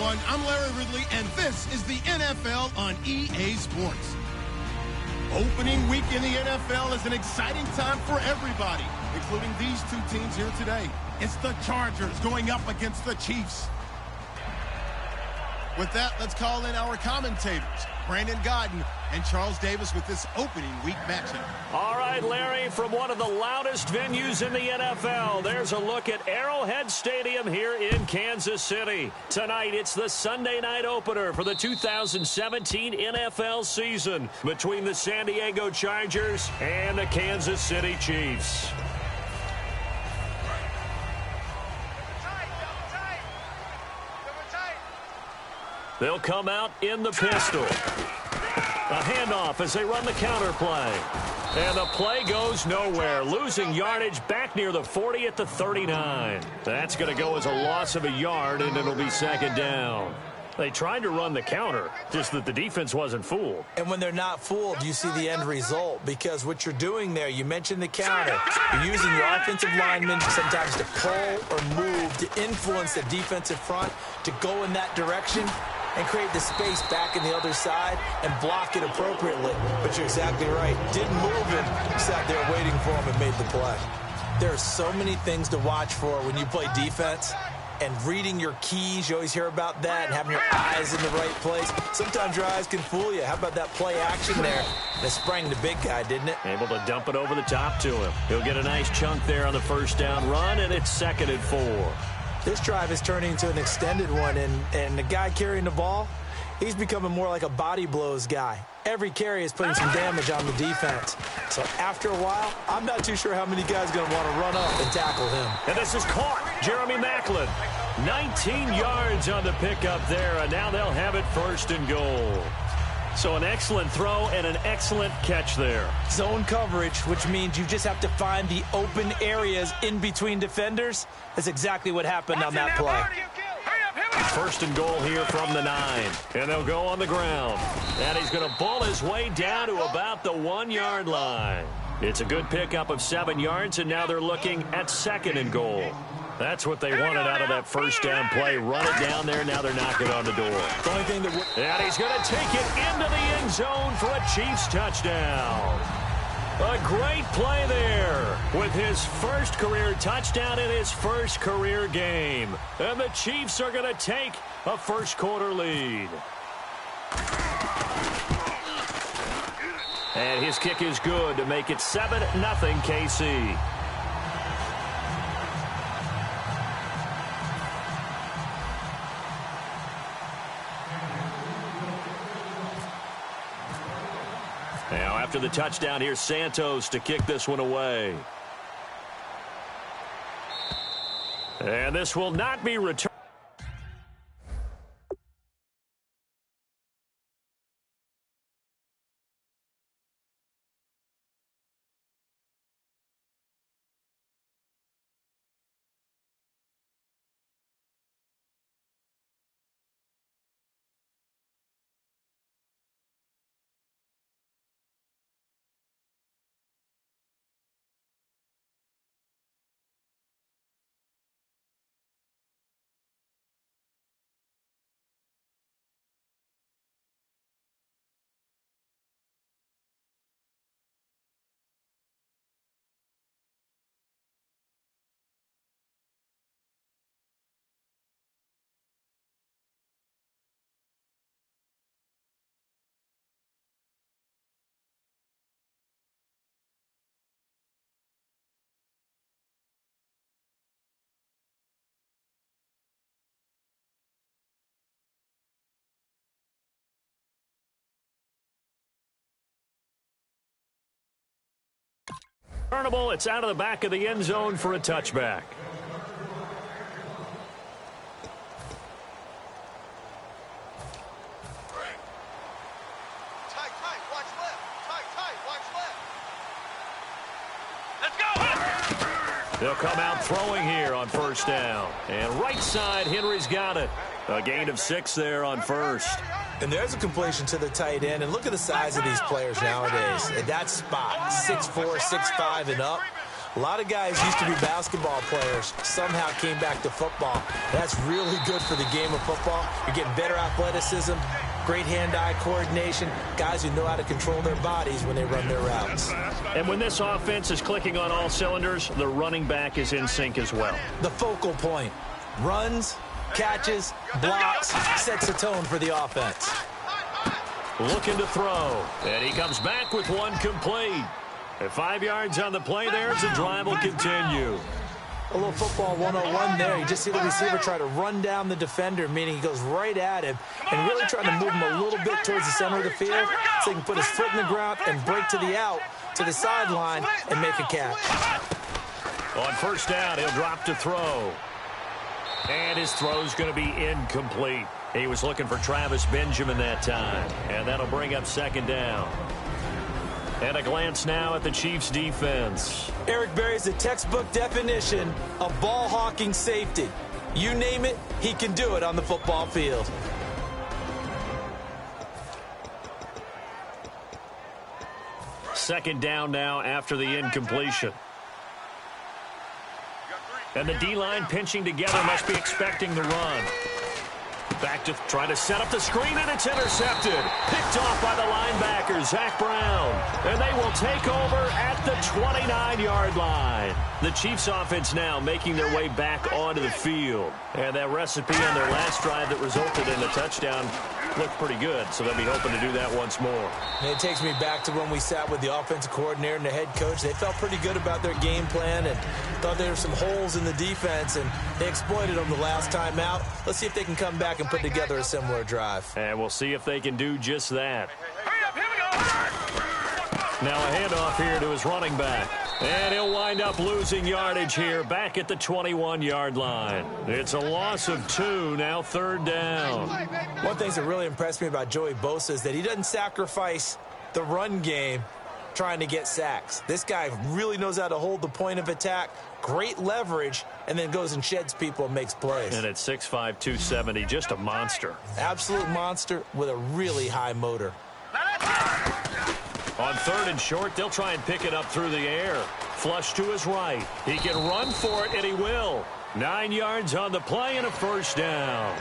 everyone. I'm Larry Ridley, and this is the NFL on EA Sports. Opening week in the NFL is an exciting time for everybody, including these two teams here today. It's the Chargers going up against the Chiefs. With that, let's call in our commentators, Brandon Gaudin and Charles Davis, with this opening week matchup. All right, Larry, from one of the loudest venues in the NFL, there's a look at Arrowhead Stadium here in Kansas City. Tonight, it's the Sunday night opener for the 2017 NFL season between the San Diego Chargers and the Kansas City Chiefs. They'll come out in the pistol. A handoff as they run the counter play. And the play goes nowhere, losing yardage back near the 40 at the 39. That's going to go as a loss of a yard, and it'll be second down. They tried to run the counter, just that the defense wasn't fooled. And when they're not fooled, you see the end result, because what you're doing there, you mentioned the counter. You're using your offensive linemen sometimes to pull or move to influence the defensive front to go in that direction and create the space back in the other side and block it appropriately. But you're exactly right. Didn't move him, sat there waiting for him and made the play. There are so many things to watch for when you play defense. And reading your keys, you always hear about that, and having your eyes in the right place. Sometimes your eyes can fool you. How about that play action there that sprang the big guy, didn't it? Able to dump it over the top to him. He'll get a nice chunk there on the first down run, and it's 2nd and 4. This drive is turning into an extended one, and the guy carrying the ball, he's becoming more like a body blows guy. Every carry is putting some damage on the defense. So after a while, I'm not too sure how many guys are going to want to run up and tackle him. And this is caught. Jeremy Maclin, 19 yards on the pickup there, and now they'll have it 1st and goal. So an excellent throw and an excellent catch there. Zone coverage, which means you just have to find the open areas in between defenders. That's exactly what happened on that play. 1st and goal here from the 9. And they'll go on the ground. And he's going to ball his way down to about the 1-yard line. It's a good pickup of 7 yards, and now they're looking at 2nd and goal. That's what they wanted out of that first down play. Run it down there. Now they're knocking on the door. And he's going to take it into the end zone for a Chiefs touchdown. A great play there with his first career touchdown in his first career game. And the Chiefs are going to take a first-quarter lead. And his kick is good to make it 7-0 KC. Now, after the touchdown, here's Santos to kick this one away. And this will not be returned. It's out of the back of the end zone for a touchback. They'll come out throwing here on first down. And right side, Henry's got it. A gain of 6 there on first. And there's a completion to the tight end. And look at the size of these players nowadays. At that spot, 6'4", 6'5", and up. A lot of guys used to be basketball players, somehow came back to football. That's really good for the game of football. You're getting better athleticism, great hand-eye coordination, guys who know how to control their bodies when they run their routes. And when this offense is clicking on all cylinders, the running back is in sync as well. The focal point. Runs, catches, blocks, sets a tone for the offense. Looking to throw, and he comes back with one complete. At 5 yards on the play there, the drive will continue. A little football 101 there. You just see the receiver try to run down the defender, meaning he goes right at him and really trying to move him a little bit towards the center of the field so he can put his foot in the ground and break to the out, to the sideline, and make a catch. On first down, he'll drop to throw. And his throw's going to be incomplete. He was looking for Travis Benjamin that time, and that'll bring up second down. And a glance now at the Chiefs' defense. Eric Berry is the textbook definition of ball-hawking safety. You name it, he can do it on the football field. Second down now after the incompletion. And the D-line pinching together must be expecting the run. Back to try to set up the screen, and it's intercepted. Picked off by the linebacker, Zach Brown. And they will take over at the 29-yard line. The Chiefs offense now making their way back onto the field. And that recipe on their last drive that resulted in a touchdown looked pretty good, so they'll be hoping to do that once more. And it takes me back to when we sat with the offensive coordinator and the head coach. They felt pretty good about their game plan and thought there were some holes in the defense, and they exploited them the last time out. Let's see if they can come back and put together a similar drive. And we'll see if they can do just that. Now a handoff here to his running back. And he'll wind up losing yardage here back at the 21-yard line. It's a loss of 2, now third down. One thing that really impressed me about Joey Bosa is that he doesn't sacrifice the run game trying to get sacks. This guy really knows how to hold the point of attack, great leverage, and then goes and sheds people and makes plays. And at 6'5", 270, just a monster. Absolute monster with a really high motor. On third and short, they'll try and pick it up through the air. Flush to his right. He can run for it, and he will. 9 yards on the play and a first down.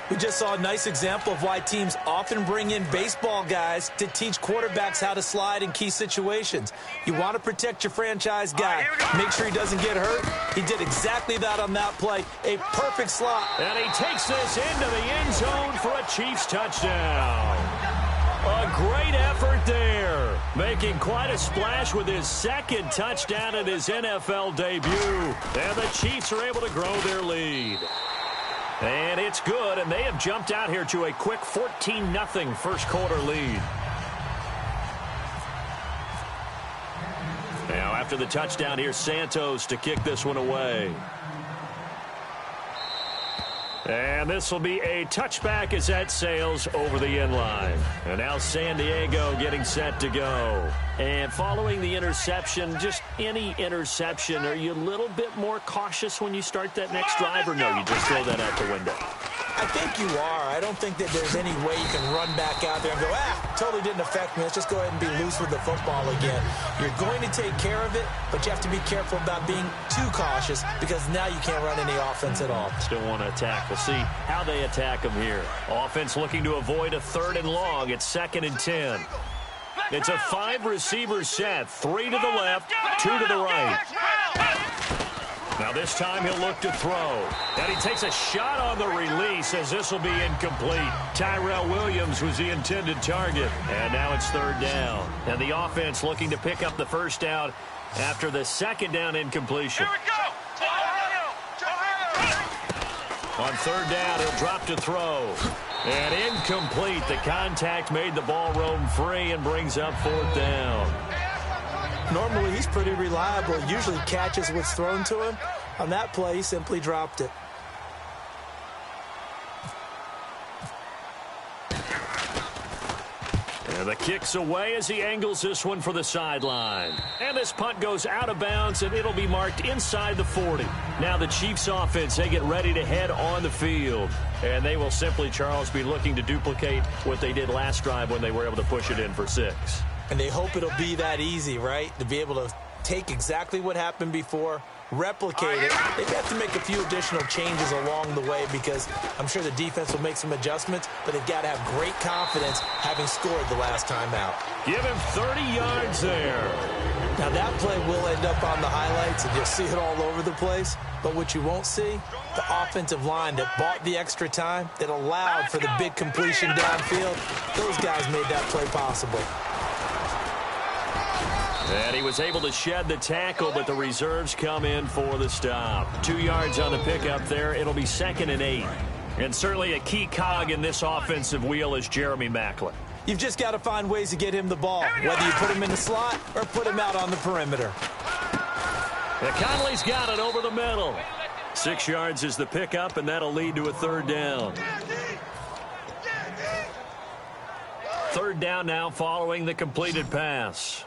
We just saw a nice example of why teams often bring in baseball guys to teach quarterbacks how to slide in key situations. You want to protect your franchise guy. Make sure he doesn't get hurt. He did exactly that on that play. A perfect slot. And he takes this into the end zone for a Chiefs touchdown. A great effort there, making quite a splash with his second touchdown at his NFL debut. And the Chiefs are able to grow their lead. And it's good, and they have jumped out here to a quick 14-0 first quarter lead. Now after the touchdown, here's Santos to kick this one away. And this will be a touchback as that sails over the end line. And now San Diego getting set to go. And following the interception, just any interception, are you a little bit more cautious when you start that next drive, or no, you just throw that out the window? I think you are. I don't think that there's any way you can run back out there and go, totally didn't affect me. Let's just go ahead and be loose with the football again. You're going to take care of it, but you have to be careful about being too cautious because now you can't run any offense at all. Still want to attack. We'll see how they attack them here. Offense looking to avoid a third and long. It's 2nd and 10. It's a 5-receiver set. 3 to the left, 2 to the right. Now this time he'll look to throw. And he takes a shot on the release as this will be incomplete. Tyrell Williams was the intended target. And now it's third down. And the offense looking to pick up the first down after the second down incompletion. Here we go! On third down, he'll drop to throw. And incomplete. The contact made the ball roam free and brings up fourth down. Normally, he's pretty reliable. Usually catches what's thrown to him. On that play, he simply dropped it. And the kick's away as he angles this one for the sideline. And this punt goes out of bounds, and it'll be marked inside the 40. Now the Chiefs offense, they get ready to head on the field. And they will simply, Charles, be looking to duplicate what they did last drive when they were able to push it in for 6. And they hope it'll be that easy, right? To be able to take exactly what happened before, replicate it. They have to make a few additional changes along the way because I'm sure the defense will make some adjustments, but they've got to have great confidence having scored the last time out. Give him 30 yards there. Now, that play will end up on the highlights, and you'll see it all over the place. But what you won't see, the offensive line that bought the extra time, that allowed for the big completion downfield, those guys made that play possible. And he was able to shed the tackle, but the reserves come in for the stop. 2 yards on the pickup there. It'll be 2nd and 8. And certainly a key cog in this offensive wheel is Jeremy Maclin. You've just got to find ways to get him the ball, whether you put him in the slot or put him out on the perimeter. Conley's got it over the middle. 6 yards is the pickup, and that'll lead to a 3rd down. 3rd down now following the completed pass.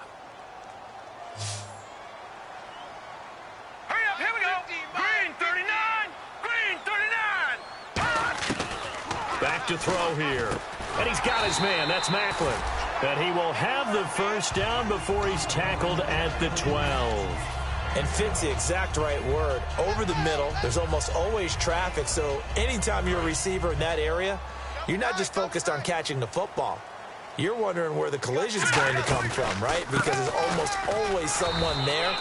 Hurry up, here we go. Green 39. Green 39. Back to throw here. And he's got his man. That's Maclin. And he will have the 1st down before he's tackled at the 12. And fits the exact right word. Over the middle, there's almost always traffic, so anytime you're a receiver in that area, you're not just focused on catching the football. You're wondering where the collision's going to come from, right? Because there's almost always someone there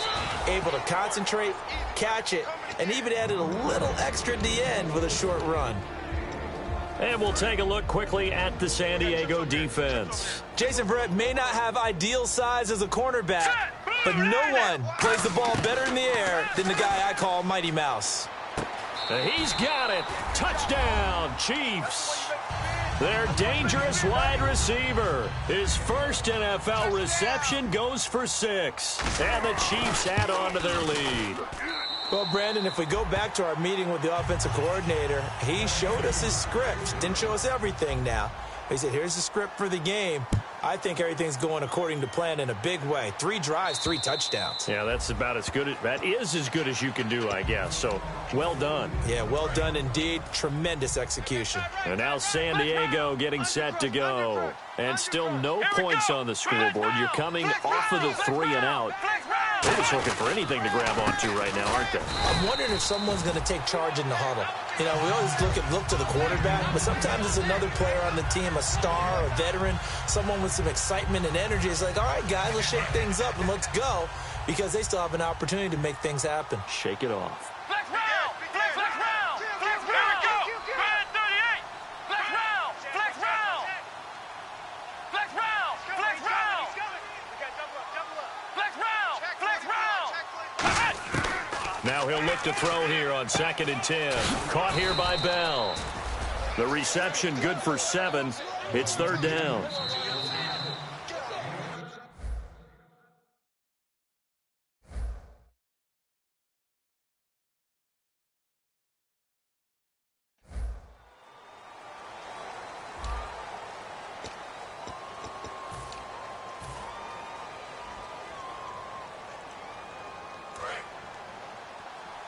able to concentrate, catch it, and even added a little extra at the end with a short run. And we'll take a look quickly at the San Diego defense. Jason Verrett may not have ideal size as a cornerback, but no one plays the ball better in the air than the guy I call Mighty Mouse. He's got it. Touchdown, Chiefs. Their dangerous wide receiver. His first NFL reception goes for 6. And the Chiefs add on to their lead. Well, Brandon, if we go back to our meeting with the offensive coordinator, he showed us his script. Didn't show us everything now. He said, here's the script for the game. I think everything's going according to plan in a big way. 3 drives, 3 touchdowns. Yeah, that's about as good. That is as good as you can do, I guess. So, well done. Yeah, well done indeed. Tremendous execution. And now San Diego getting set to go. And still no points on the scoreboard. You're coming off of the 3 and out. They're just looking for anything to grab onto right now, aren't they? I'm wondering if someone's going to take charge in the huddle. You know, we always look to the quarterback, but sometimes it's another player on the team, a star, a veteran, someone with some excitement and energy. It's like, all right, guys, let's shake things up and let's go, because they still have an opportunity to make things happen. Shake it off. Flex round. Flex round. Flex round. Here we go. Red 38. Flex round. Flex round. Flex round. Flex round. Flex round. Flex round. Now he'll look to throw here on 2nd and 10. Caught here by Bell. The reception good for 7. It's 3rd down.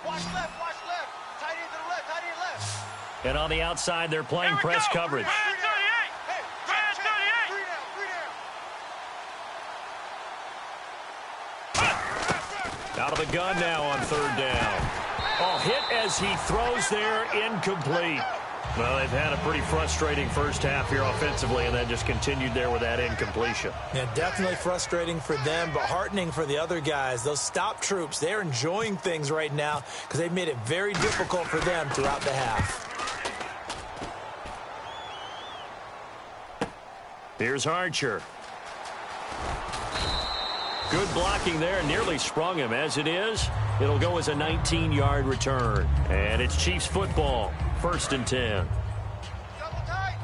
Watch left. Tight end to the left. Tight end left. And on the outside, they're playing press coverage. Red 38. Red 38. Out of the gun now on 3rd down. Oh, hit as he throws there, incomplete. Well, they've had a pretty frustrating first half here offensively, and then just continued there with that incompletion. Yeah, definitely frustrating for them, but heartening for the other guys. Those stop troops, they're enjoying things right now because they've made it very difficult for them throughout the half. Here's Archer. Good blocking there, nearly sprung him. As it is, it'll go as a 19-yard return. And it's Chiefs football, 1st and 10. Double tight.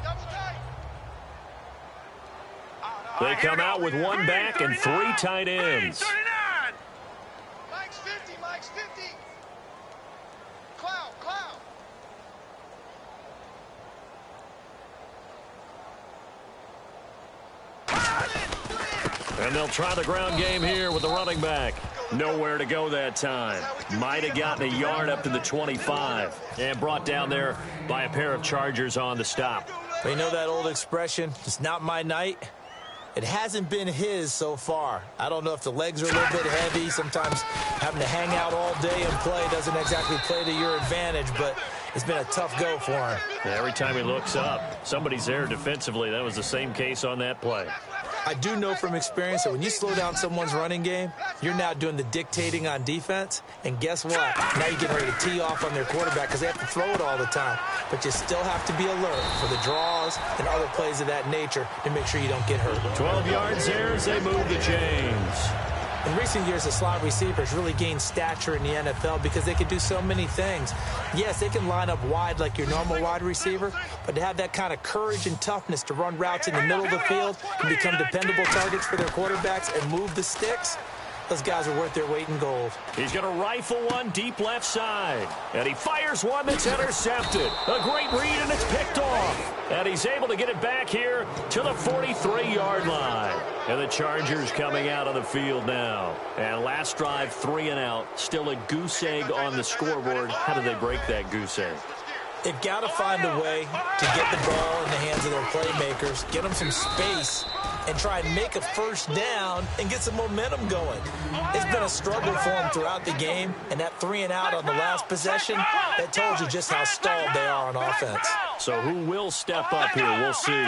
They come out with 1 back and 3 tight ends. Mike's 50. Cloud. And they'll try the ground game here with the running back. Nowhere to go that time. Might have gotten a yard up to the 25. And brought down there by a pair of Chargers on the stop. But you know that old expression, it's not my night? It hasn't been his so far. I don't know if the legs are a little bit heavy. Sometimes having to hang out all day and play doesn't exactly play to your advantage, but it's been a tough go for him. Every time he looks up, somebody's there defensively. That was the same case on that play. I do know from experience that when you slow down someone's running game, you're now doing the dictating on defense. And guess what? Now you're getting ready to tee off on their quarterback because they have to throw it all the time. But you still have to be alert for the draws and other plays of that nature to make sure you don't get hurt. 12 yards there as they move the chains. In recent years, the slot receivers really gained stature in the NFL because they can do so many things. Yes, they can line up wide like your normal wide receiver, but to have that kind of courage and toughness to run routes in the middle of the field and become dependable targets for their quarterbacks and move the sticks, those guys are worth their weight in gold. He's going to rifle one deep left side. And he fires one that's intercepted. A great read, and it's picked off. And he's able to get it back here to the 43-yard line. And the Chargers coming out on the field now. And last drive, 3 and out. Still a goose egg on the scoreboard. How do they break that goose egg? They've got to find a way to get the ball in the hands of their playmakers, get them some space, and try and make a first down and get some momentum going. It's been a struggle for them throughout the game, and that 3 and out on the last possession, that told you just how stalled they are on offense. So who will step up here? We'll see.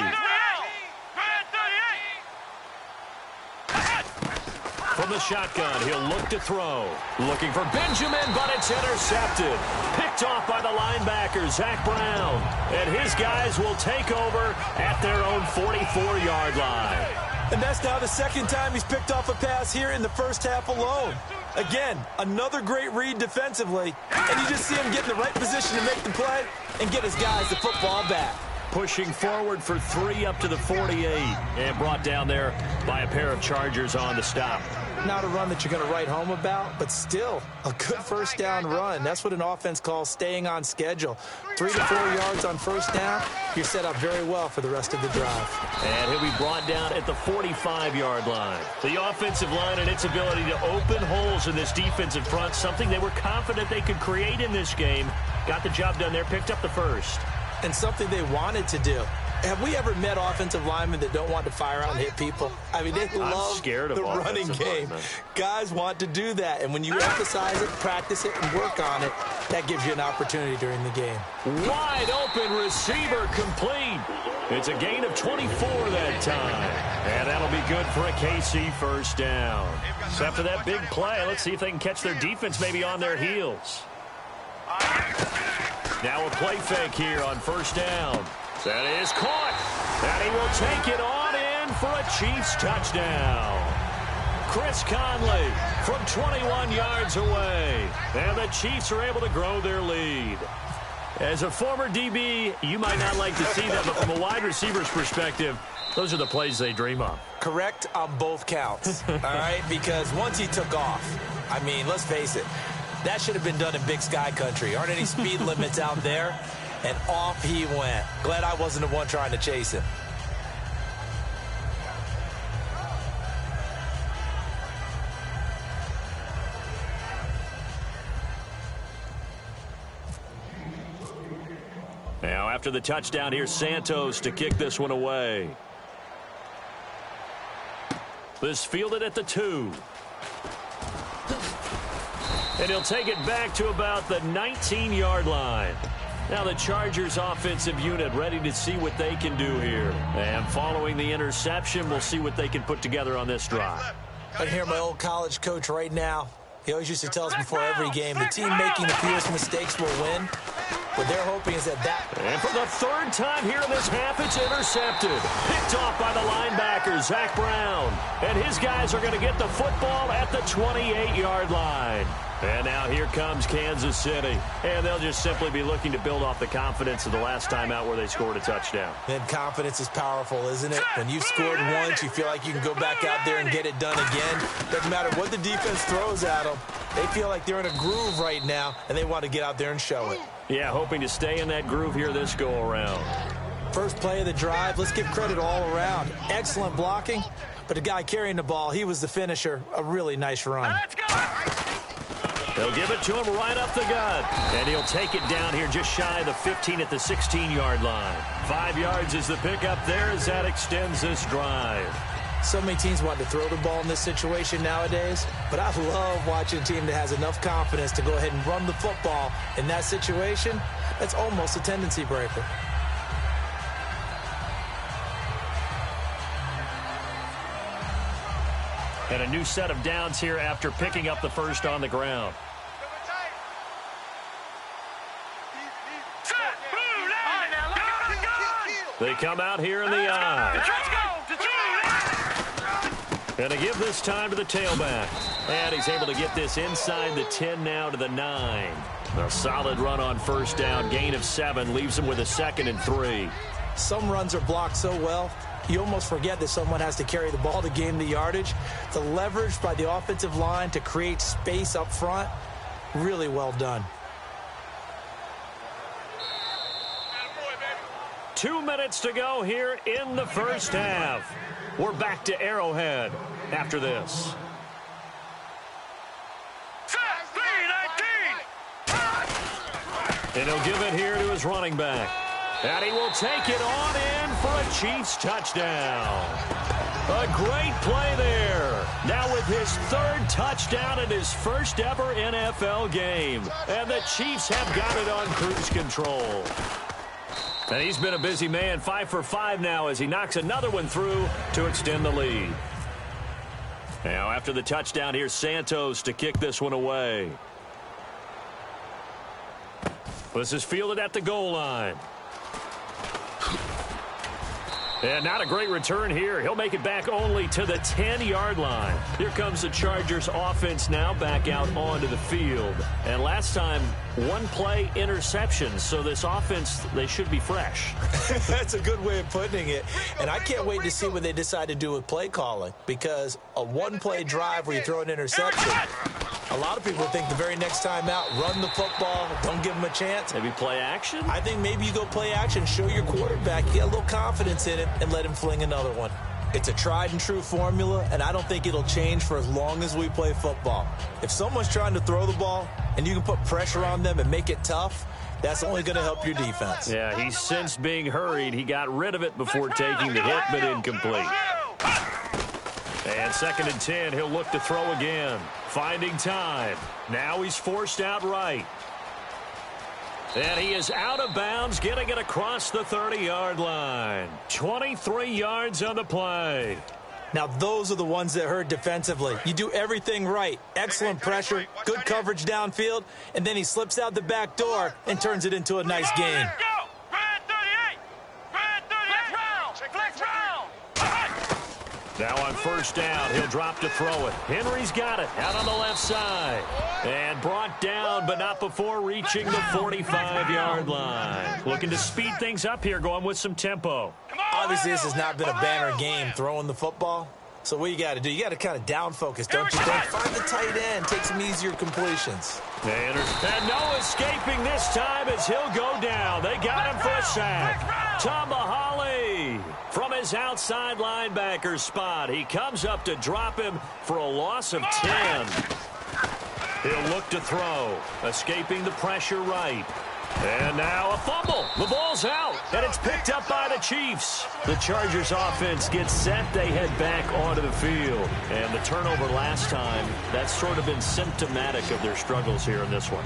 From the shotgun, he'll look to throw. Looking for Benjamin, but it's intercepted. Picked off by the linebacker, Zach Brown. And his guys will take over at their own 44-yard line. And that's now the second time he's picked off a pass here in the first half alone. Again, another great read defensively. And you just see him get in the right position to make the play and get his guys the football back. Pushing forward for 3 up to the 48. And brought down there by a pair of Chargers on the stop. Not a run that you're going to write home about, but still a good first down run. That's what an offense calls staying on schedule. 3 to 4 yards on first down, you're set up very well for the rest of the drive. And he'll be brought down at the 45-yard line. The offensive line and its ability to open holes in this defensive front, something they were confident they could create in this game. Got the job done there, picked up the first. And something they wanted to do. Have we ever met offensive linemen that don't want to fire out and hit people? I mean, they love the running game. Guys want to do that, and when you emphasize it, practice it, and work on it, that gives you an opportunity during the game. Wide open receiver complete. It's a gain of 24 that time. And that'll be good for a KC first down. So after that big play, let's see if they can catch their defense maybe on their heels. Now a play fake here on first down. That is caught. And he will take it on in for a Chiefs touchdown. Chris Conley from 21 yards away. And the Chiefs are able to grow their lead. As a former DB, you might not like to see that, but from a wide receiver's perspective, those are the plays they dream of. Correct on both counts, all right? Because once he took off, I mean, let's face it, that should have been done in Big Sky Country. Aren't any speed limits out there? And off he went. Glad I wasn't the one trying to chase him. Now, after the touchdown, here's Santos to kick this one away. This fielded at the 2. And he'll take it back to about the 19-yard line. Now the Chargers offensive unit ready to see what they can do here. And following the interception, we'll see what they can put together on this drive. I hear my old college coach right now. He always used to tell us before every game, the team making the fewest mistakes will win. What they're hoping is that And for the third time here in this half, it's intercepted. Picked off by the linebacker, Zach Brown. And his guys are going to get the football at the 28-yard line. And now here comes Kansas City. And they'll just simply be looking to build off the confidence of the last time out where they scored a touchdown. And confidence is powerful, isn't it? When you've scored once, you feel like you can go back out there and get it done again. Doesn't matter what the defense throws at them. They feel like they're in a groove right now, and they want to get out there and show it. Yeah, hoping to stay in that groove here this go-around. First play of the drive, let's give credit all around. Excellent blocking, but the guy carrying the ball, he was the finisher. A really nice run. Let's go! They'll give it to him right up the gut. And he'll take it down here just shy of the 15 at the 16-yard line. 5 yards is the pickup there as that extends this drive. So many teams want to throw the ball in this situation nowadays, but I love watching a team that has enough confidence to go ahead and run the football in that situation. That's almost a tendency breaker. And a new set of downs here after picking up the first on the ground. They come out here in the eye. And they give this time to the tailback. And he's able to get this inside the 10 now to the 9. A solid run on first down. Gain of 7 leaves him with a 2nd and 3. Some runs are blocked so well, you almost forget that someone has to carry the ball to gain the yardage. The leverage by the offensive line to create space up front, really well done. 2 minutes to go here in the first half. We're back to Arrowhead after this. And he'll give it here to his running back. And he will take it on in for a Chiefs touchdown. A great play there. Now with his 3rd touchdown in his first ever NFL game. And the Chiefs have got it on cruise control. And he's been a busy man, 5 for 5 now as he knocks another one through to extend the lead. Now after the touchdown, here's Santos to kick this one away. This is fielded at the goal line. And not a great return here. He'll make it back only to the 10-yard line. Here comes the Chargers offense now back out onto the field. And last time, 1-play interception. So this offense, they should be fresh. That's a good way of putting it. And I can't wait to see what they decide to do with play calling. Because a 1-play drive where you throw an interception, a lot of people think the very next time out, run the football, don't give them a chance. Maybe play action? I think maybe you go play action, show your quarterback, get a little confidence in it, and let him fling another one. It's a tried and true formula, and I don't think it'll change for as long as we play football. If someone's trying to throw the ball and you can put pressure on them and make it tough, that's only going to help your defense. Yeah, he's since being hurried. He got rid of it before taking the hit, but incomplete. And 2nd and 10, he'll look to throw again. Finding time. Now he's forced out right. And he is out of bounds, getting it across the 30-yard line. 23 yards on the play. Now, those are the ones that hurt defensively. You do everything right. Excellent pressure, good coverage downfield, and then he slips out the back door and turns it into a nice gain. Now on first down, he'll drop to throw it. Henry's got it out on the left side. And brought down, but not before reaching the 45-yard line. Looking to speed things up here, going with some tempo. Obviously, this has not been a banner game throwing the football. So what you got to do, you got to kind of down focus, don't you think? Find the tight end, take some easier completions. And no escaping this time as he'll go down. They got him for a sack. Tamahali from his outside linebacker spot. He comes up to drop him for a loss of 10. He'll look to throw, escaping the pressure right. And now a fumble. The ball's out, and it's picked up by the Chiefs. The Chargers offense gets set. They head back onto the field. And the turnover last time, that's sort of been symptomatic of their struggles here in this one.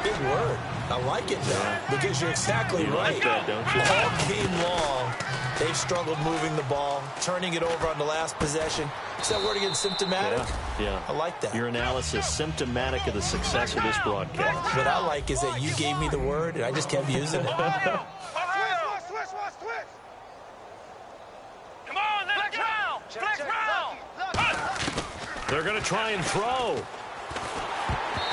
Big word. I like it, though, because you're exactly right. Like that, don't you? All game long, they've struggled moving the ball, turning it over on the last possession. Is that word again, symptomatic? Yeah. I like that. Your analysis, symptomatic of the success of this broadcast. What I like is that you gave me the word, and I just kept using it. Come on, flex round! Flex round! They're going to try and throw.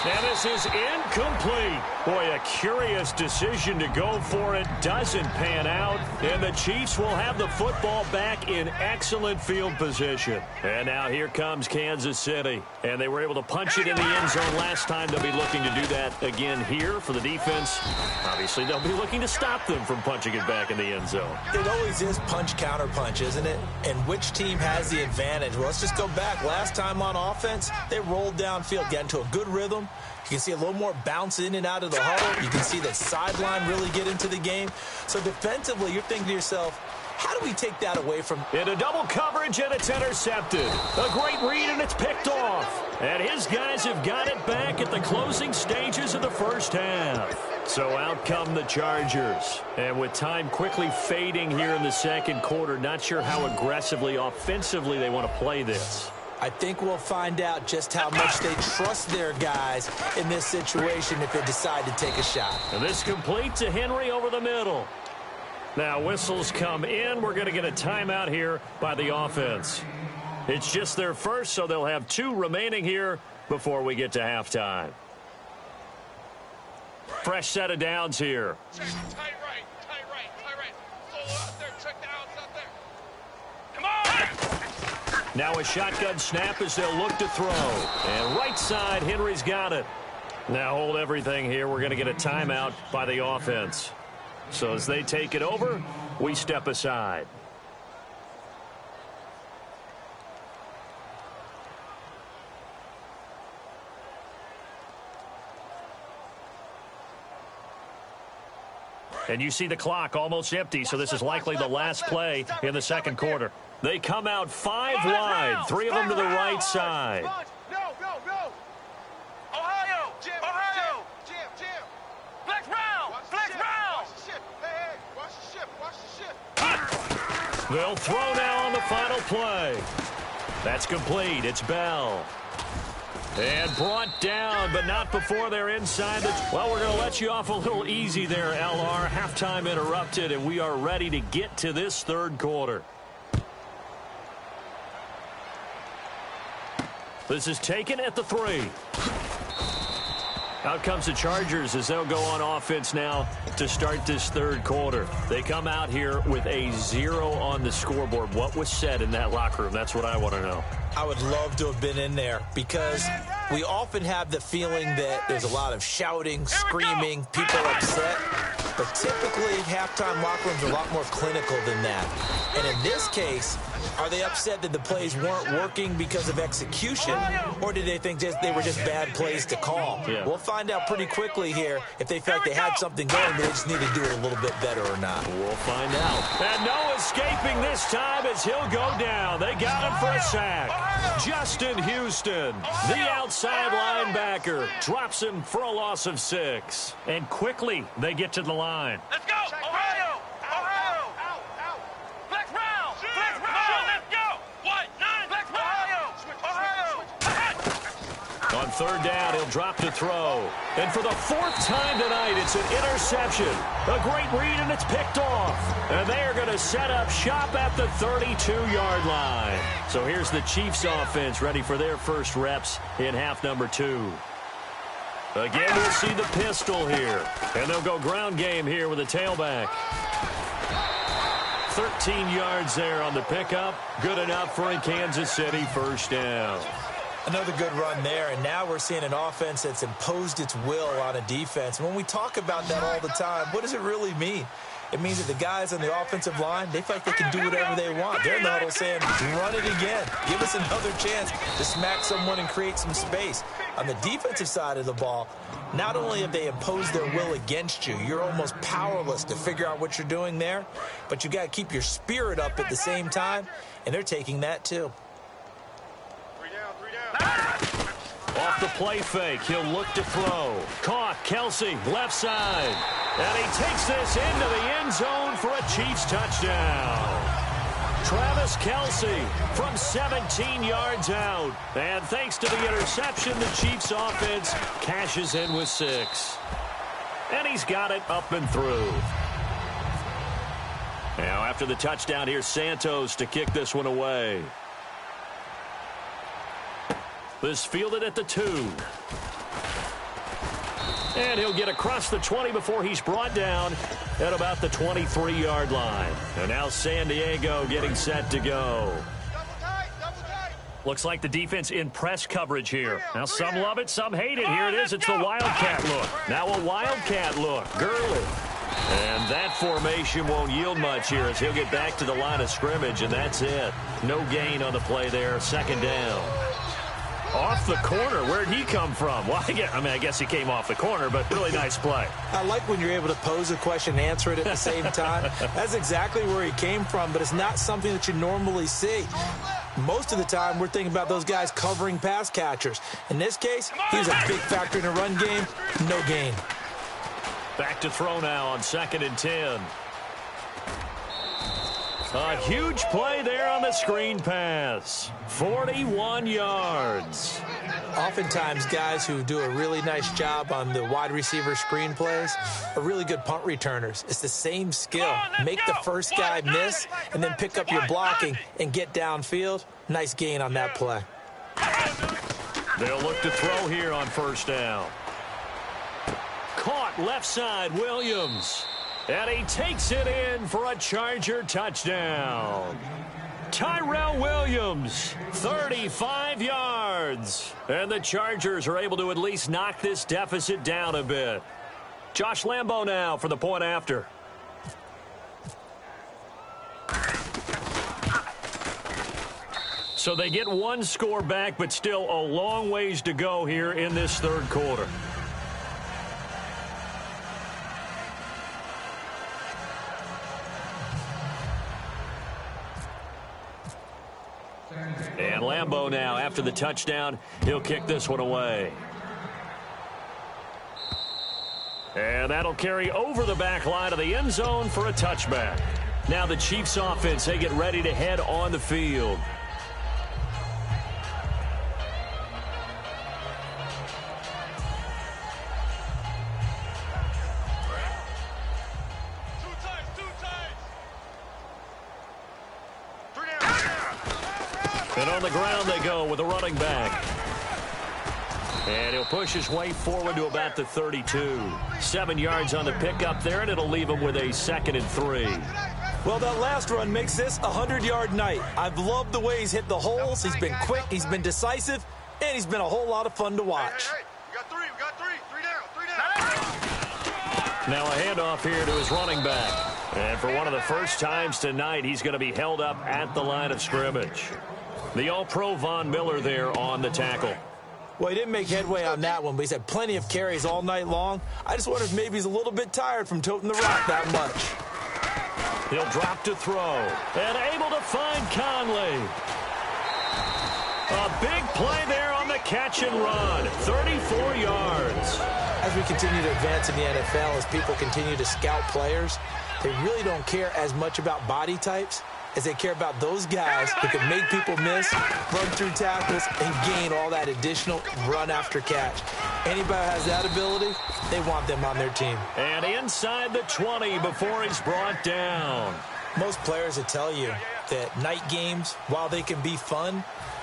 And this is incomplete. Boy, a curious decision to go for it. Doesn't pan out. And the Chiefs will have the football back in excellent field position. And now here comes Kansas City. And they were able to punch it in the end zone last time. They'll be looking to do that again here for the defense. Obviously, they'll be looking to stop them from punching it back in the end zone. It always is punch-counter-punch, isn't it? And which team has the advantage? Well, let's just go back. Last time on offense, they rolled downfield, got into a good rhythm. You can see a little more bounce in and out of the huddle. You can see that sideline really get into the game. So defensively, you're thinking to yourself, How do we take that away from... Into double coverage, and it's intercepted. A great read, and it's picked off. And his guys have got it back at the closing stages of the first half. So out come the Chargers. And with time quickly fading here in the second quarter, not sure how aggressively, offensively they want to play this. I think we'll find out just how much they trust their guys in this situation if they decide to take a shot. And this complete to Henry over the middle. Now whistles come in. We're going to get a timeout here by the offense. It's just their first, so they'll have 2 remaining here before we get to halftime. Fresh set of downs here. Check, tight right. Full out there, check the outs out there. Come on! Now a shotgun snap as they'll look to throw. And right side, Henry's got it. Now hold everything here. We're going to get a timeout by the offense. So as they take it over, we step aside. And you see the clock almost empty, so this is likely the last play in the second quarter. They come out 5 wide, 3 of them to the right side. No. Ohio! Jam! Flex round! Watch the ship! Hey, watch the ship! They'll throw now on the final play. That's complete. It's Bell. And brought down, but not before they're inside the... Well, we're going to let you off a little easy there, LR. Halftime interrupted, and we are ready to get to this third quarter. This is taken at the 3. Out comes the Chargers as they'll go on offense now to start this third quarter. They come out here with a 0 on the scoreboard. What was said in that locker room? That's what I want to know. I would love to have been in there because we often have the feeling that there's a lot of shouting, screaming, people upset. But typically, halftime locker rooms are a lot more clinical than that. And in this case, are they upset that the plays weren't working because of execution, or did they think they were just bad plays to call? Yeah. We'll find out pretty quickly here if they felt they had something going, but they just need to do it a little bit better or not. We'll find out. And no escaping this time as he'll go down. They got him for a sack. Justin Houston, the outside linebacker, drops him for a loss of 6. And quickly, they get to the line. Let's go! Ohio! Out! Flex round! Let's go! What? 9! Flex Ohio! On third down, he'll drop to throw. And for the 4th time tonight, it's an interception. A great read, and it's picked off. And they are going to set up shop at the 32-yard line. So here's the Chiefs offense ready for their first reps in half number 2. Again, we'll see the pistol here. And they'll go ground game here with a tailback. 13 yards there on the pickup. Good enough for a Kansas City first down. Another good run there, and now we're seeing an offense that's imposed its will on a defense. When we talk about that all the time, what does it really mean? It means that the guys on the offensive line, they feel like they can do whatever they want. They're in the huddle saying, run it again. Give us another chance to smack someone and create some space. On the defensive side of the ball, not only have they imposed their will against you, you're almost powerless to figure out what you're doing there, but you got to keep your spirit up at the same time, and they're taking that too. Off the play fake, he'll look to throw. Caught, Kelsey, left side. And he takes this into the end zone for a Chiefs touchdown. Travis Kelsey from 17 yards out. And thanks to the interception, the Chiefs offense cashes in with 6. And he's got it up and through. Now after the touchdown, here's Santos to kick this one away. This fielded at the 2. And he'll get across the 20 before he's brought down at about the 23-yard line. And now San Diego getting set to go. Looks like the defense in press coverage here. Now some love it, some hate it. Here it is. It's the Wildcat look. Now a Wildcat look. Gurley. And that formation won't yield much here as he'll get back to the line of scrimmage, and that's it. No gain on the play there. Second down. Off the corner. Where'd he come from? Well, I guess he came off the corner, but really nice play. I like when you're able to pose a question and answer it at the same time. That's exactly where he came from, but it's not something that you normally see. Most of the time, we're thinking about those guys covering pass catchers. In this case, he's a big factor in a run game. No gain. Back to throw now on 2nd and 10. A huge play there on the screen pass. 41 yards. Oftentimes, guys who do a really nice job on the wide receiver screen plays are really good punt returners. It's the same skill. Make the first guy miss and then pick up your blocking and get downfield. Nice gain on that play. They'll look to throw here on 1st down. Caught left side, Williams. And he takes it in for a Charger touchdown. Tyrell Williams, 35 yards. And the Chargers are able to at least knock this deficit down a bit. Josh Lambo now for the point after. So they get one score back, but still a long ways to go here in this 3rd quarter. And Lambo now, after the touchdown, he'll kick this one away. And that'll carry over the back line of the end zone for a touchback. Now the Chiefs offense, they get ready to head on the field. And on the ground they go with a running back. And he'll push his way forward to about the 32. 7 yards on the pickup there, and it'll leave him with a 2nd and 3. Well, that last run makes this a 100-yard night. I've loved the way he's hit the holes. He's been quick, he's been decisive, and he's been a whole lot of fun to watch. Hey, we got three. Three down. Now a handoff here to his running back. And for one of the first times tonight, he's going to be held up at the line of scrimmage. The All-Pro Von Miller there on the tackle. Well, he didn't make headway on that one, but he's had plenty of carries all night long. I just wonder if maybe he's a little bit tired from toting the rock that much. He'll drop to throw. And able to find Conley. A big play there on the catch and run. 34 yards. As we continue to advance in the NFL, as people continue to scout players, they really don't care as much about body types as they care about those guys who can make people miss, run through tackles, and gain all that additional run after catch. Anybody who has that ability, they want them on their team. And inside the 20 before he's brought down. Most players will tell you that night games, while they can be fun,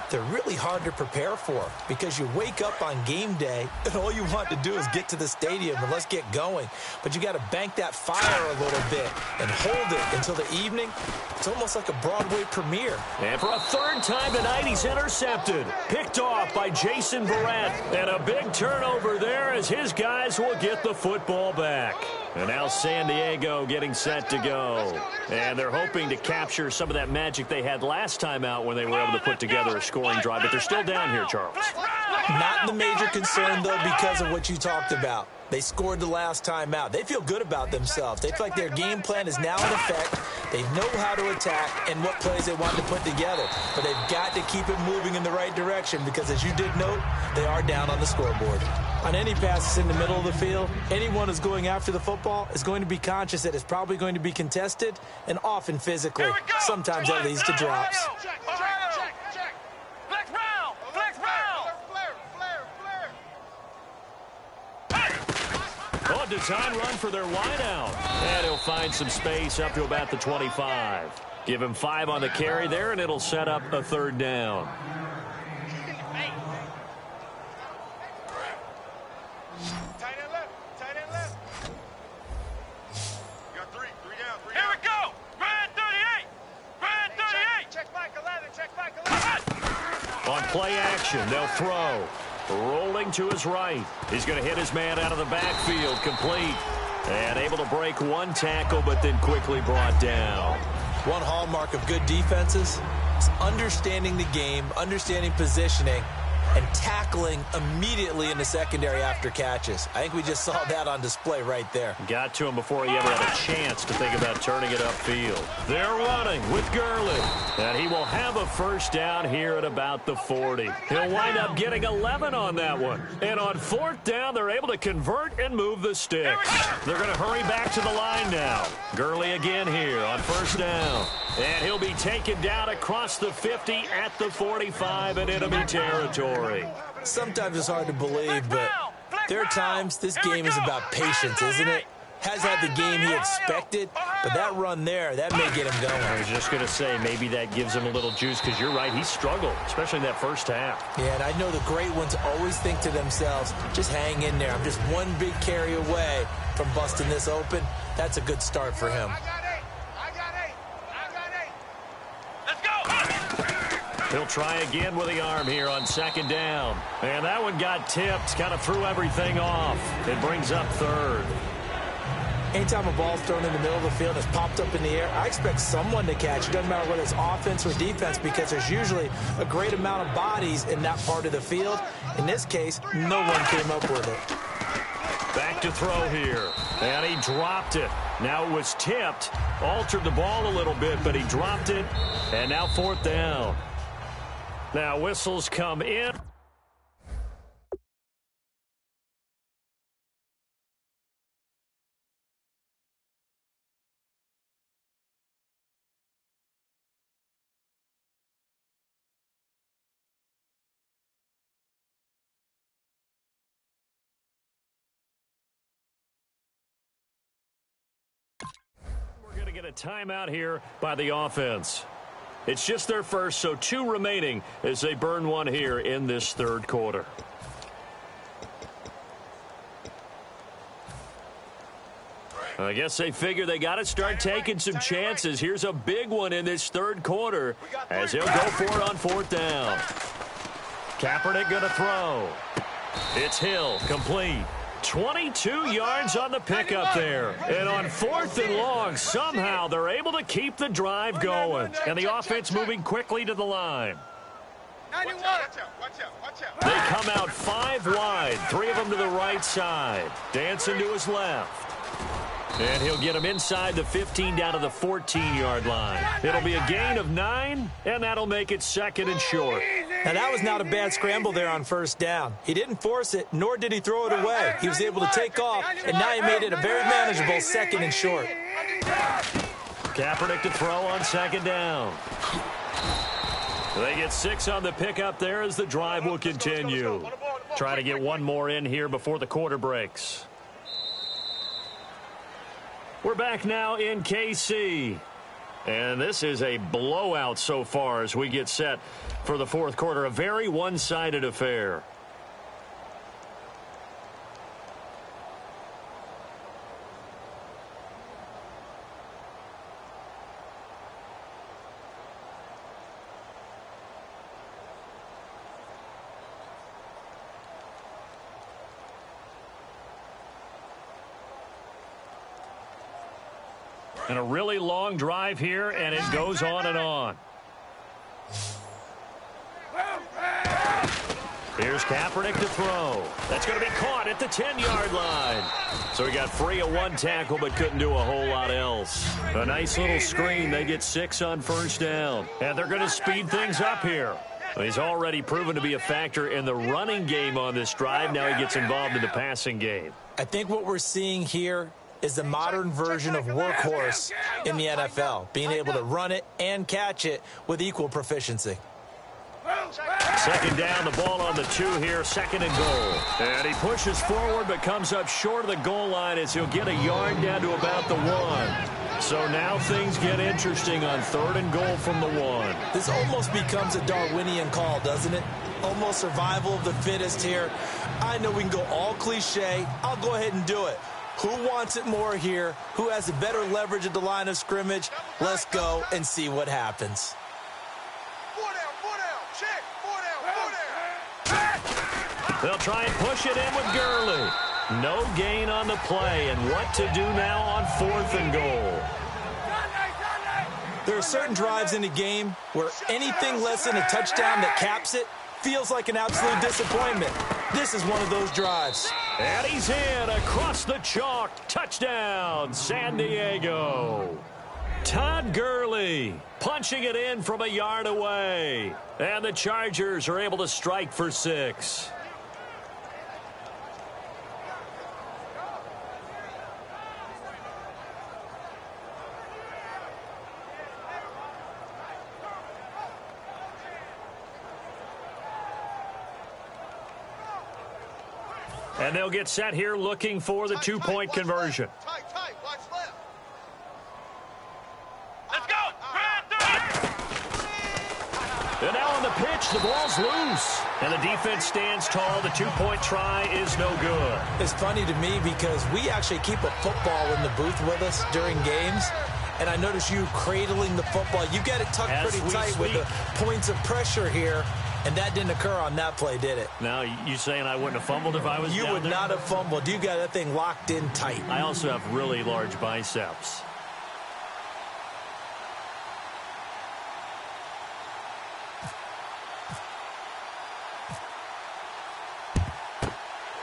they're really hard to prepare for because you wake up on game day and all you want to do is get to the stadium and let's get going. But you got to bank that fire a little bit and hold it until the evening. It's almost like a Broadway premiere. And for a 3rd time tonight, he's intercepted. Picked off by Jason Verrett. And a big turnover there as his guys will get the football back. And now San Diego getting set to go. And they're hoping to capture some of that magic they had last time out when they were able to put together a scoring drive. But they're still down here, Charles. Not the major concern, though, because of what you talked about. They scored the last time out. They feel good about themselves. They feel like their game plan is now in effect. They know how to attack and what plays they want to put together. But they've got to keep it moving in the right direction because, as you did note, they are down on the scoreboard. On any passes in the middle of the field, anyone who's going after the football is going to be conscious that it's probably going to be contested and often physically. Sometimes that leads to drops. Check. Flex round. Oh, design run for their wideout. And he'll find some space up to about the 25. Give him 5 on the carry there, and it'll set up a 3rd down. Tight end left. You got three down. Here we go. Grand 38. Check back 11. On play action, they'll throw. Rolling to his right. He's going to hit his man out of the backfield, complete. And able to break one tackle, but then quickly brought down. One hallmark of good defenses is understanding the game, understanding positioning, and tackling immediately in the secondary after catches. I think we just saw that on display right there. Got to him before he ever had a chance to think about turning it upfield. They're running with Gurley, and he will have a first down here at about the 40. He'll wind up getting 11 on that one. And on fourth down, they're able to convert and move the sticks. They're going to hurry back to the line now. Gurley again here on first down. And he'll be taken down across the 50 at the 45 in enemy territory. Sometimes it's hard to believe, but there are times this game is about patience, isn't it? Has had the game he expected, but that run there, that may get him going. I was just going to say, maybe that gives him a little juice, because you're right, he struggled, especially in that first half. Yeah, and I know the great ones always think to themselves, just hang in there. I'm just one big carry away from busting this open. That's a good start for him. He'll try again with the arm here on second down. And that one got tipped, kind of threw everything off. It brings up third. Anytime a ball's thrown in the middle of the field and it's popped up in the air, I expect someone to catch. It doesn't matter whether it's offense or defense, because there's usually a great amount of bodies in that part of the field. In this case, no one came up with it. Back to throw here. And he dropped it. Now it was tipped. Altered the ball a little bit, but he dropped it. And now fourth down. Now whistles come in. We're going to get a timeout here by the offense. It's just their first, so 2 remaining as they burn one here in this third quarter. I guess they figure they got to start taking some chances. Here's a big one in this third quarter as he'll go for it on fourth down. Kaepernick going to throw. It's Hill, complete. 22 yards on the pickup there. And on fourth and long, somehow they're able to keep the drive going. And the offense moving quickly to the line. They come out 5 wide, 3 of them to the right side. Dancing to his left. And he'll get him inside the 15 down to the 14-yard line. It'll be a gain of 9, and that'll make it second and short. Now, that was not a bad scramble there on first down. He didn't force it, nor did he throw it away. He was able to take off, and now he made it a very manageable second and short. Kaepernick to throw on second down. They get 6 on the pickup there as the drive will continue. Try to get one more in here before the quarter breaks. We're back now in KC. And this is a blowout so far as we get set for the fourth quarter. A very one-sided affair. And a really long drive here, and it goes on and on. Here's Kaepernick to throw. That's going to be caught at the 10-yard line. So he got free of one tackle but couldn't do a whole lot else. A nice little screen. They get 6 on first down. And they're going to speed things up here. He's already proven to be a factor in the running game on this drive. Now he gets involved in the passing game. I think what we're seeing here is the modern version of workhorse in the NFL, being able to run it and catch it with equal proficiency. Second down, the ball on the 2 here, second and goal. And he pushes forward but comes up short of the goal line as he'll get a yard down to about the 1. So now things get interesting on third and goal from the 1. This almost becomes a Darwinian call, doesn't it? Almost survival of the fittest here. I know we can go all cliche. I'll go ahead and do it. Who wants it more here? Who has the better leverage at the line of scrimmage? Let's go and see what happens. They'll try and push it in with Gurley. No gain on the play, and what to do now on fourth and goal. There are certain drives in the game where anything less than a touchdown that caps it feels like an absolute disappointment. This is one of those drives. And he's in across the chalk. Touchdown, San Diego. Todd Gurley punching it in from a yard away. And the Chargers are able to strike for 6. And they'll get set here looking for the two-point conversion. Tight, watch left. Let's go. And now on the pitch, the ball's loose. And the defense stands tall. The two-point try is no good. It's funny to me because we actually keep a football in the booth with us during games. And I notice you cradling the football. You got it tucked pretty tight with the points of pressure here. And that didn't occur on that play, did it? Now, you saying I wouldn't have fumbled if I was You down would there? not have fumbled. You got that thing locked in tight. I also have really large biceps.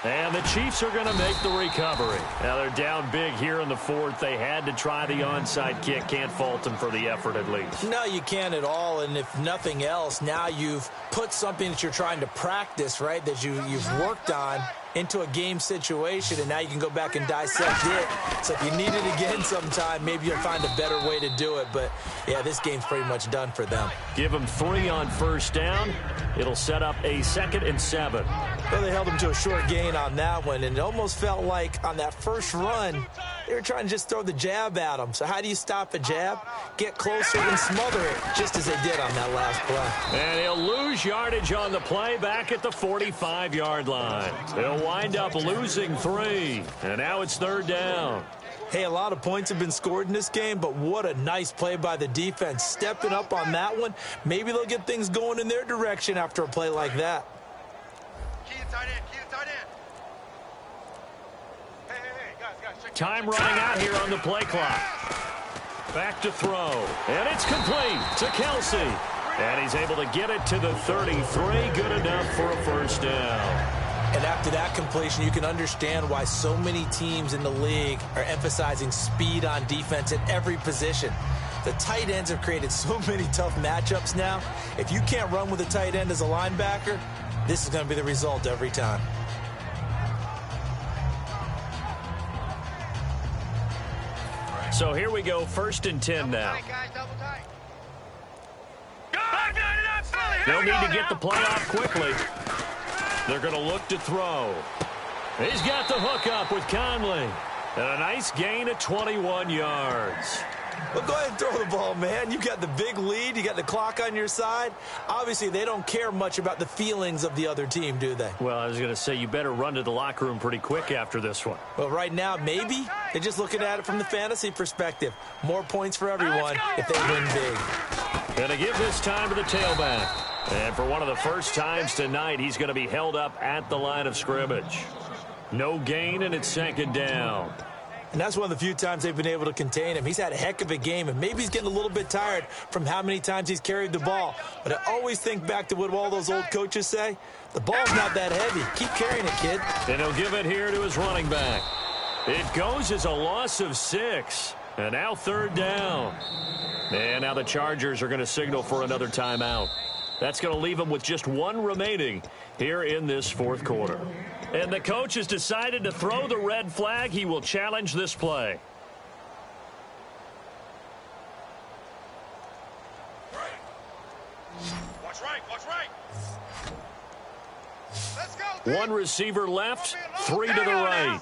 And the Chiefs are going to make the recovery. Now they're down big here in the fourth. They had to try the onside kick. Can't fault them for the effort at least. No, you can't at all. And if nothing else, now you've put something that you're trying to practice, right, that you've worked on into a game situation, and now you can go back and dissect it. So if you need it again sometime, maybe you'll find a better way to do it. But, yeah, this game's pretty much done for them. Give them 3 on first down. It'll set up a 2nd and 7. Well, they held them to a short gain on that one, and it almost felt like on that first run, they were trying to just throw the jab at them. So how do you stop a jab? Get closer and smother it, just as they did on that last play. And he'll lose yardage on the play back at the 45-yard line. They'll wind up losing 3, and now it's 3rd down. Hey, a lot of points have been scored in this game, but what a nice play by the defense. Stepping up on that one, maybe they'll get things going in their direction after a play like that. Key to tight end. Hey, guys, check. Time running out here on the play clock. Back to throw, and it's complete to Kelsey. And he's able to get it to the 33. Good enough for a first down. And after that completion, you can understand why so many teams in the league are emphasizing speed on defense at every position. The tight ends have created so many tough matchups now. If you can't run with a tight end as a linebacker, this is going to be the result every time. So here we go, 1st and 10 now. They'll need to get the play off quickly. They're going to look to throw. He's got the hook up with Conley. And a nice gain of 21 yards. Well, go ahead and throw the ball, man. You got the big lead. You got the clock on your side. Obviously, they don't care much about the feelings of the other team, do they? Well, I was going to say you better run to the locker room pretty quick after this one. Well, right now, maybe. They're just looking at it from the fantasy perspective. More points for everyone if they win big. Going to give this time to the tailback. And for one of the first times tonight, he's going to be held up at the line of scrimmage. No gain, and it's 2nd down. And that's one of the few times they've been able to contain him. He's had a heck of a game, and maybe he's getting a little bit tired from how many times he's carried the ball. But I always think back to what all those old coaches say. The ball's not that heavy. Keep carrying it, kid. And he'll give it here to his running back. It goes as a loss of 6. And now 3rd down. And now the Chargers are going to signal for another timeout. That's going to leave them with just 1 remaining here in this 4th quarter. And the coach has decided to throw the red flag. He will challenge this play. Watch right. Let's go. 1 receiver left, 3 to the right.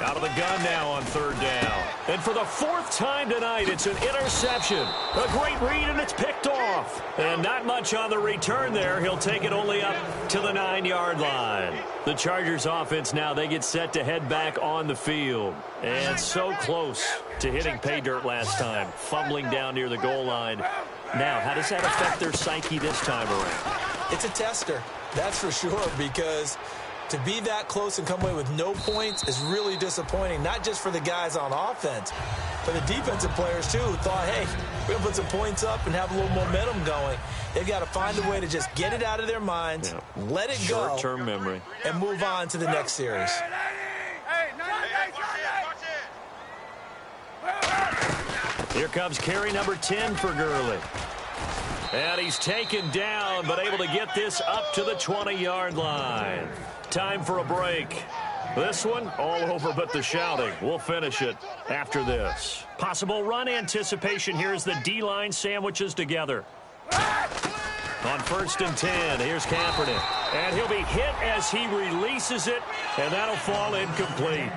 Out of the gun now on 3rd down. And for the 4th time tonight, it's an interception. A great read, and it's picked off. And not much on the return there. He'll take it only up to the 9-yard line. The Chargers offense now, they get set to head back on the field. And so close to hitting pay dirt last time, fumbling down near the goal line. Now, how does that affect their psyche this time around? It's a tester, that's for sure, because to be that close and come away with no points is really disappointing, not just for the guys on offense, for the defensive players, too, who thought, hey, we're going to put some points up and have a little momentum going. They've got to find a way to just get it out of their minds, let it go, short-term memory, and move on to the next series. Here comes carry number 10 for Gurley. And he's taken down, but able to get this up to the 20-yard line. Time for a break. This one, all over but the shouting. We'll finish it after this. Possible run anticipation here as the D-line sandwiches together. On 1st and 10, here's Kaepernick. And he'll be hit as he releases it, and that'll fall incomplete.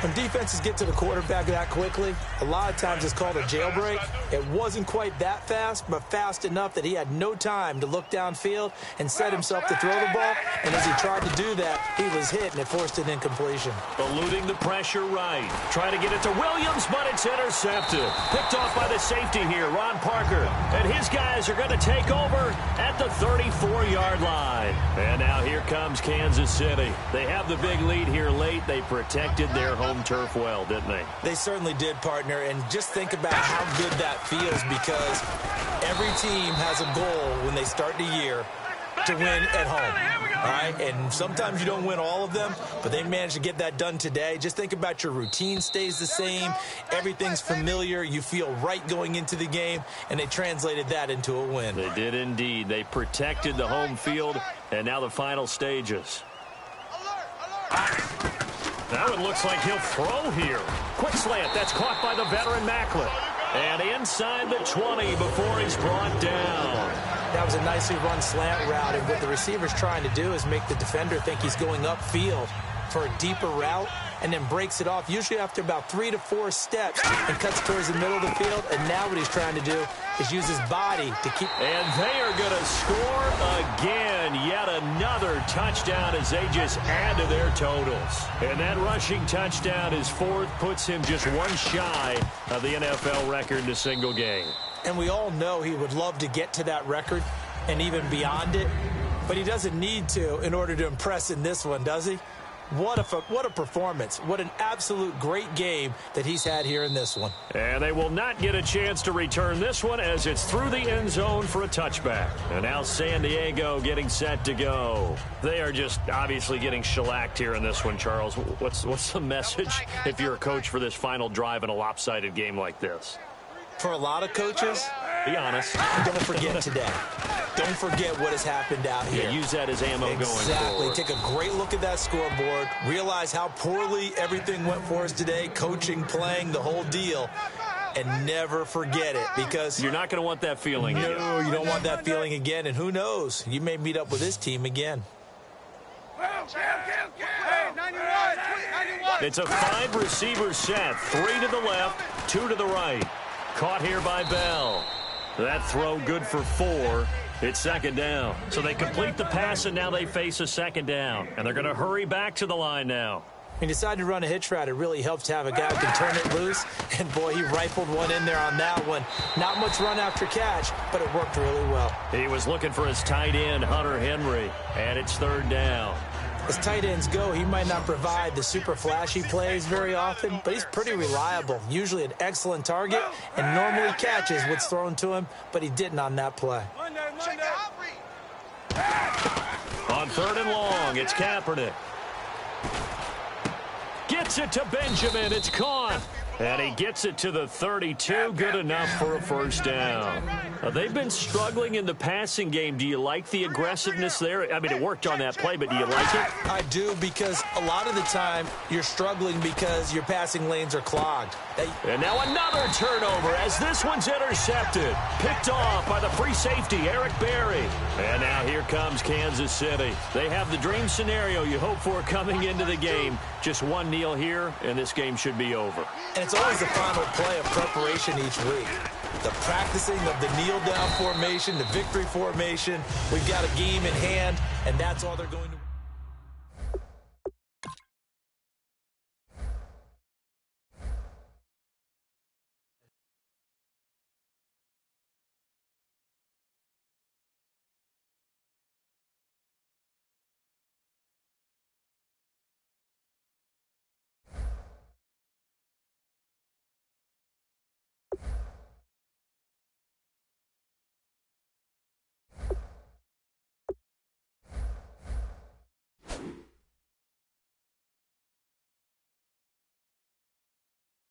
When defenses get to the quarterback that quickly, a lot of times it's called a jailbreak. It wasn't quite that fast, but fast enough that he had no time to look downfield and set himself to throw the ball. And as he tried to do that, he was hit, and it forced an incompletion. Eluding the pressure right. Trying to get it to Williams, but it's intercepted. Picked off by the safety here, Ron Parker. And his guys are going to take over at the 34-yard line. And now here comes Kansas City. They have the big lead here late. They protected their home turf well, didn't they? They certainly did, partner. And just think about how good that feels, because every team has a goal when they start the year to win at home. All right? And sometimes you don't win all of them, but they managed to get that done today. Just think about your routine stays the same. Everything's familiar. You feel right going into the game, and they translated that into a win. They did indeed. They protected the home field, and now the final stages. Now it looks like he'll throw here. Quick slant. That's caught by the veteran Macklin. And inside the 20 before he's brought down. That was a nicely run slant route, and what the receiver's trying to do is make the defender think he's going upfield for a deeper route, and then breaks it off, usually after about 3 to 4 steps, and cuts towards the middle of the field. And now what he's trying to do is use his body to keep. And they are going to score again. Yet another touchdown as they just add to their totals. And that rushing touchdown, his 4th, puts him just one shy of the NFL record in a single game. And we all know he would love to get to that record and even beyond it, but he doesn't need to in order to impress in this one, does he? What a performance. What an absolute great game that he's had here in this one. And they will not get a chance to return this one as it's through the end zone for a touchback. And now San Diego getting set to go. They are just obviously getting shellacked here in this one, Charles. What's the message if you're a coach for this final drive in a lopsided game like this? For a lot of coaches, be honest. Don't forget today. Don't forget what has happened out here. Yeah, use that as ammo going forward. Exactly. Take a great look at that scoreboard. Realize how poorly everything went for us today. Coaching, playing, the whole deal. And never forget it, because you're not going to want that feeling again. No, you don't want that feeling again. And who knows? You may meet up with this team again. It's a 5-receiver set. 3 to the left, 2 to the right. Caught here by Bell. That throw good for 4. It's 2nd down. So they complete the pass, and now they face a 2nd down. And they're going to hurry back to the line now. He decided to run a hitch route. It really helps to have a guy who can turn it loose. And, boy, he rifled one in there on that one. Not much run after catch, but it worked really well. He was looking for his tight end, Hunter Henry. And it's 3rd down. As tight ends go, he might not provide the super flashy plays very often, but he's pretty reliable. Usually an excellent target, and normally catches what's thrown to him, but he didn't on that play. On 3rd and long, it's Kaepernick. Gets it to Benjamin. It's caught. And he gets it to the 32. Good enough for a 1st down. They've been struggling in the passing game. Do you like the aggressiveness there? I mean, it worked on that play, but do you like it? I do, because a lot of the time you're struggling because your passing lanes are clogged. And now another turnover as this one's intercepted. Picked off by the free safety, Eric Berry. And now here comes Kansas City. They have the dream scenario you hope for coming into the game. Just one kneel here, and this game should be over. And it's always the final play of preparation each week. The practicing of the kneel-down formation, the victory formation. We've got a game in hand, and that's all they're going to